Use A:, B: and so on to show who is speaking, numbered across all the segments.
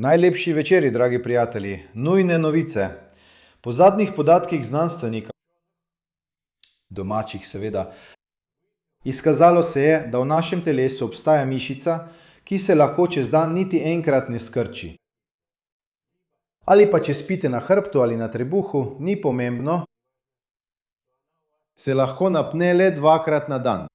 A: Najlepši večeri, dragi prijatelji, nujne novice. Po zadnjih podatkih znanstvenikov, domačih seveda, izkazalo se je, da v našem telesu obstaja mišica, ki se lahko čez dan niti enkrat ne skrči. Ali pa če spite na hrbtu ali na trebuhu, ni pomembno, se lahko napne le 2-krat na dan.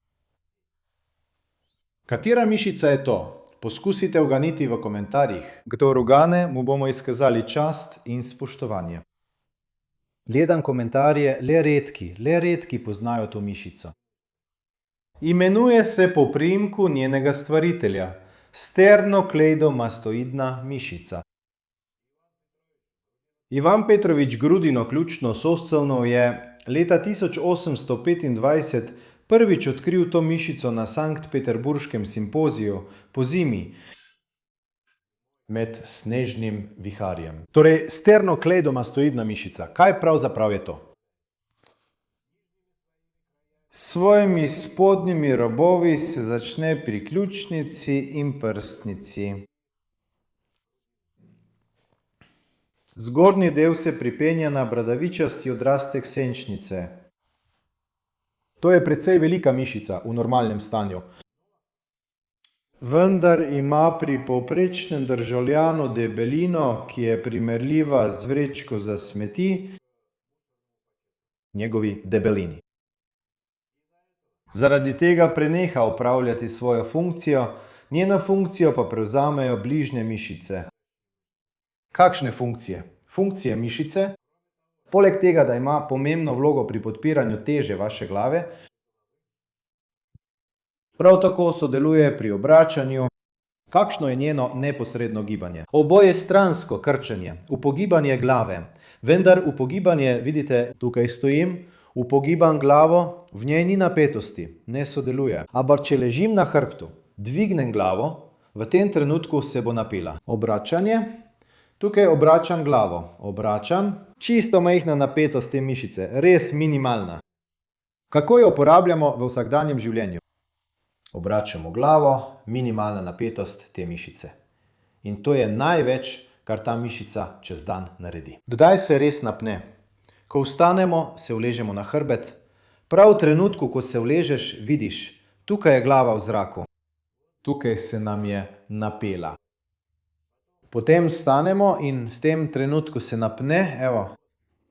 A: Katera mišica je to? Poskusite uganiti v komentarjih. Kdor ugane, mu bomo izkazali čast in spoštovanje. Gledam komentarje, le redki poznajo to mišico. Imenuje se po priimku njenega stvaritelja, sternokleidomastoidna mišica. Ivan Petrovič Grudino ključno soscevnov je leta 1825 prvič odkril to mišico na Sankt-Peterburškem simpoziju po zimi med snežnim viharjem. Torej, sternokleidomastoidna mišica. Kaj pravzaprav je to? S svojimi spodnjimi robovi se začne pri ključnici in prsnici. Zgornji del se pripenja na bradavičasti odrastek senčnice. To je precej velika mišica v normalnem stanju. Vendar ima pri povprečnem državljanu debelino, ki je primerljiva z vrečko za smeti, njegovi debelini. Zaradi tega preneha opravljati svojo funkcijo, njeno funkcijo pa prevzamejo bližnje mišice. Kakšne funkcije? Funkcije mišice, poleg tega, da ima pomembno vlogo pri podpiranju teže vaše glave, prav tako sodeluje pri obračanju. Kakšno je njeno neposredno gibanje? Obojestransko krčenje, upogibanje glave. Vendar upogibanje, vidite, tukaj stojim, upogibam glavo, v njej ni napetosti, ne sodeluje. Ampak če ležim na hrbtu, dvignem glavo, v tem trenutku se bo napela. Obračanje. Tukaj obračam glavo, čisto majhna napetost te mišice, res minimalna. Kako jo uporabljamo v vsakdanjem življenju? Obračamo glavo, minimalna napetost te mišice. In to je največ, kar ta mišica čez dan naredi. Kdaj se res napne? Ko vstanemo, se uležemo na hrbet. Prav v trenutku, ko se uležeš, vidiš, tukaj je glava v zraku. Tukaj se nam je napela. Potem vstanemo in v tem trenutku se napne, evo,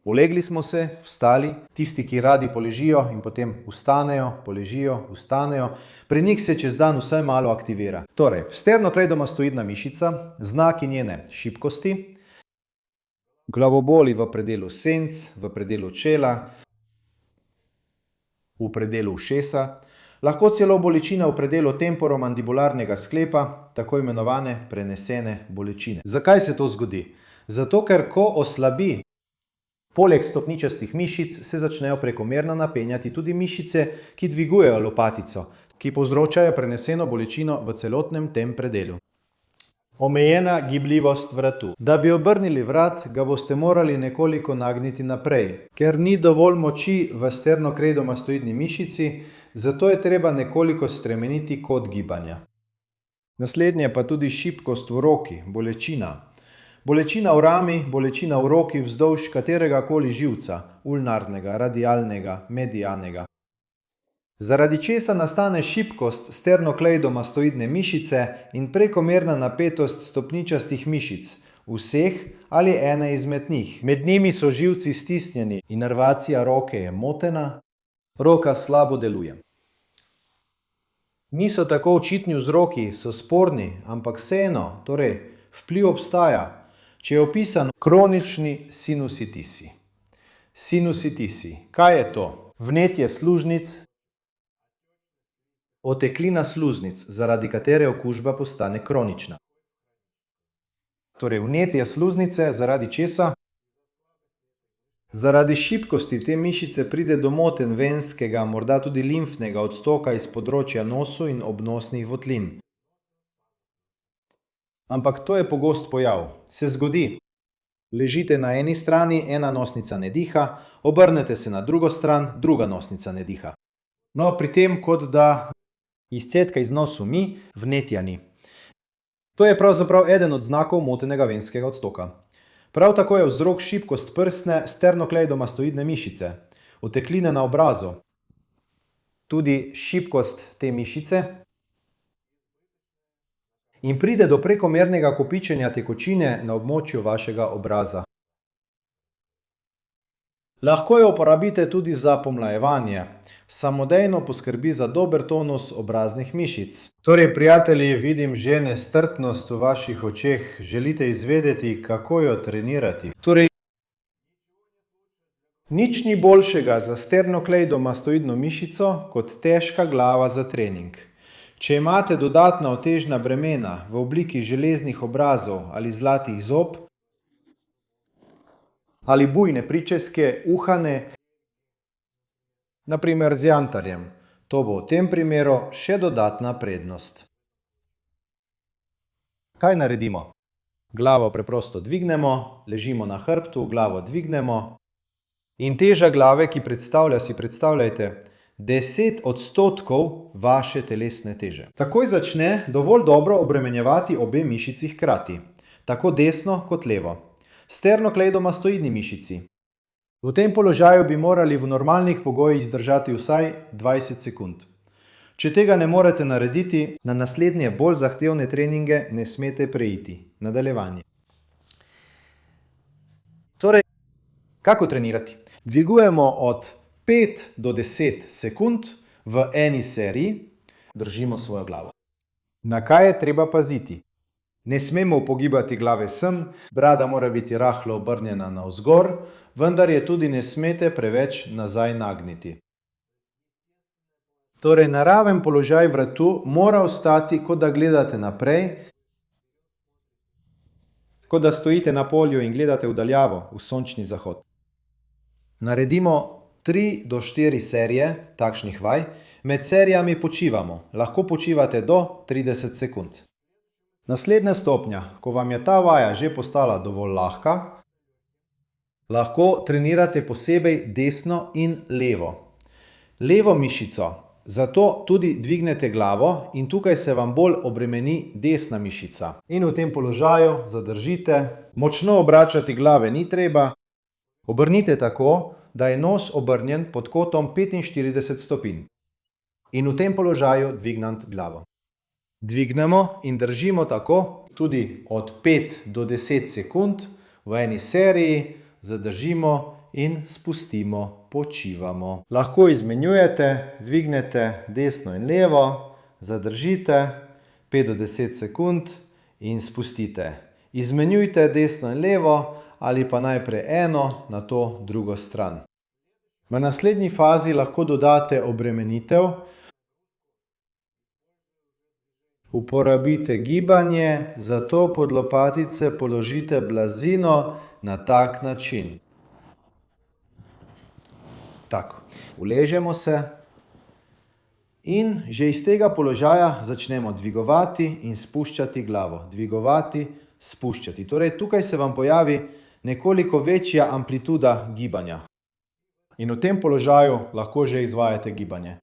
A: ulegli smo se, vstali, tisti, ki radi poležijo in potem vstanejo, poležijo, vstanejo, pri njih se čez dan vsaj malo aktivira. Torej, sternokleidomastoidna mišica, znaki njene šibkosti, glavoboli v predelu senc, v predelu čela, v predelu ušesa, lahko celo bolečina v predelu temporomandibularnega sklepa, tako imenovane prenesene bolečine. Zakaj se to zgodi? Zato, ker ko oslabi, poleg stopničastih mišic se začnejo prekomerno napenjati tudi mišice, ki dvigujejo lopatico, ki povzročajo preneseno bolečino v celotnem tem predelu. Omejena gibljivost vratu. Da bi obrnili vrat, ga boste morali nekoliko nagniti naprej, ker ni dovolj moči v sternokleidomastoidni mišici, zato je treba nekoliko spremeniti kot gibanja. Naslednje pa tudi šibkost v roki, bolečina. Bolečina v rami, bolečina v roki vzdolž katerega koli živca, ulnarnega, radialnega, medianega. Zaradi česa nastane šibkost sternokleidomastoidne mišice in prekomerna napetost stopničastih mišic, vseh ali ene izmed njih. Med njimi so živci stisnjeni, inervacija roke je motena, roka slabo deluje. Niso tako očitni vzroki, so sporni, ampak vseeno, torej, vpliv obstaja. Če je opisan kronični sinusitisi. Sinusitisi. Kaj je to? Vnetje sluznic, oteklina sluznic, zaradi katere okužba postane kronična. Torej, vnetje sluznice, zaradi česa? Zaradi šibkosti te mišice pride do motenj venskega, morda tudi limfnega odtoka iz področja nosu in obnosnih votlin. Ampak to je pogost pojav. Se zgodi. Ležite na eni strani, ena nosnica ne diha, obrnete se na drugo stran, druga nosnica ne diha. No, pri tem, kot da izcedka iz nosu mi, vnetja ni. To je pravzaprav eden od znakov motenega venskega odtoka. Prav tako je vzrok šibkost prsne sternokleidomastoidne mišice, otekline na obrazu, tudi šibkost te mišice in pride do prekomernega kopičenja tekočine na območju vašega obraza. Lahko jo uporabite tudi za pomlajevanje. Samodejno poskrbi za dober tonus obraznih mišic. Torej, prijatelji, vidim že nestrpnost v vaših očeh. Želite izvedeti, kako jo trenirati? Torej, nič ni boljšega za sternokleidomastoidno mišico kot težka glava za trening. Če imate dodatna otežna bremena v obliki železnih obrazov ali zlatih zob, ali bujne pričeske, uhane, na primer z jantarjem, to bo v tem primeru še dodatna prednost. Kaj naredimo? Glavo preprosto dvignemo, ležimo na hrbtu, glavo dvignemo in teža glave, ki predstavlja, si predstavljajte, 10% vaše telesne teže. Takoj začne dovolj dobro obremenjevati obe mišici hkrati, tako desno kot levo. Sternokleidomastoidni mišici. V tem položaju bi morali v normalnih pogojih zdržati vsaj 20 sekund. Če tega ne morete narediti, na naslednje bolj zahtevne treninge ne smete preiti. Nadaljevanje. Torej, kako trenirati? Dvigujemo od 5 do 10 sekund v eni seriji, držimo svojo glavo. Na kaj je treba paziti? Ne smemo upogibati glave sem, brada mora biti rahlo obrnjena navzgor, vendar je tudi ne smete preveč nazaj nagniti. Torej, naraven položaj vratu mora ostati, kot da gledate naprej, kot da stojite na polju in gledate v daljavo, v sončni zahod. Naredimo 3 do 4 serije takšnih vaj, med serijami počivamo, lahko počivate do 30 sekund. Naslednja stopnja, ko vam je ta vaja že postala dovolj lahka, lahko trenirate posebej desno in levo. Levo mišico, zato tudi dvignete glavo in tukaj se vam bolj obremeni desna mišica. In v tem položaju zadržite, močno obračati glave ni treba, obrnite tako, da je nos obrnjen pod kotom 45 stopinj. In v tem položaju dvignant glavo. Dvignemo in držimo tako tudi od 5 do 10 sekund v eni seriji, zadržimo in spustimo, počivamo. Lahko izmenjujete, dvignete desno in levo, zadržite 5 do 10 sekund in spustite. Izmenjujte desno in levo ali pa najprej eno, nato drugo stran. V naslednji fazi lahko dodate obremenitev. Uporabite gibanje, zato pod lopatice položite blazino na tak način. Tako, uležemo se in že iz tega položaja začnemo dvigovati in spuščati glavo. Dvigovati, spuščati. Torej, tukaj se vam pojavi nekoliko večja amplituda gibanja. In v tem položaju lahko že izvajate gibanje.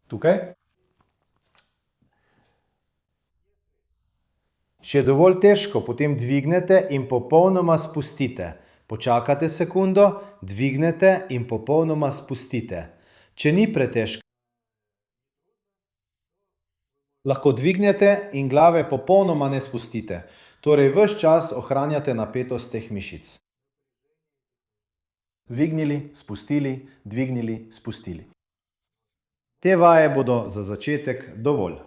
A: Tukaj. Če je dovolj težko, potem dvignete in popolnoma spustite. Počakate sekundo, dvignete in popolnoma spustite. Če ni pretežko, lahko dvignete in glave popolnoma ne spustite. Torej, ves čas ohranjate napetost teh mišic. Dvignili, spustili, dvignili, spustili. Te vaje bodo za začetek dovolj.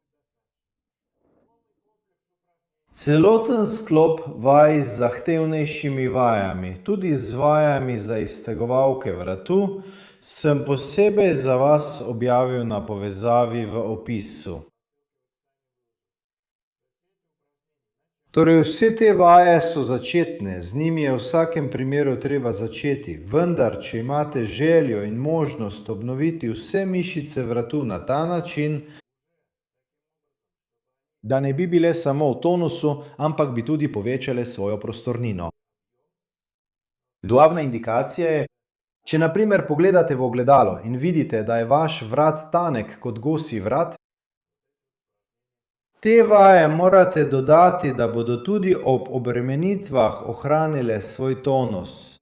A: Celoten sklop vaj z zahtevnejšimi vajami, tudi z vajami za iztegovalke vratu, sem posebej za vas objavil na povezavi v opisu. Torej, vse te vaje so začetne, z njimi je v vsakem primeru treba začeti, vendar, če imate željo in možnost obnoviti vse mišice vratu na ta način, da ne bi bile samo v tonusu, ampak bi tudi povečale svojo prostornino. Glavna indikacija je, če na primer pogledate v ogledalo in vidite, da je vaš vrat tanek kot gosji vrat, Te vaje morate dodati, da bodo tudi ob obremenitvah ohranile svoj tonus.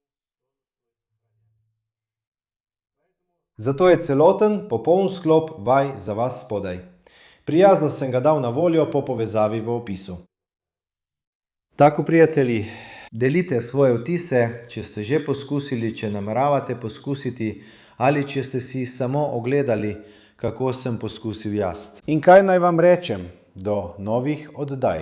A: Zato je celoten, popoln sklop vaj za vas spodaj. Prijazno sem ga dal na voljo po povezavi v opisu. Tako, prijatelji, delite svoje vtise, če ste že poskusili, če nameravate poskusiti, ali če ste si samo ogledali, kako sem poskusil jaz. In kaj naj vam rečem? Do novih oddaj.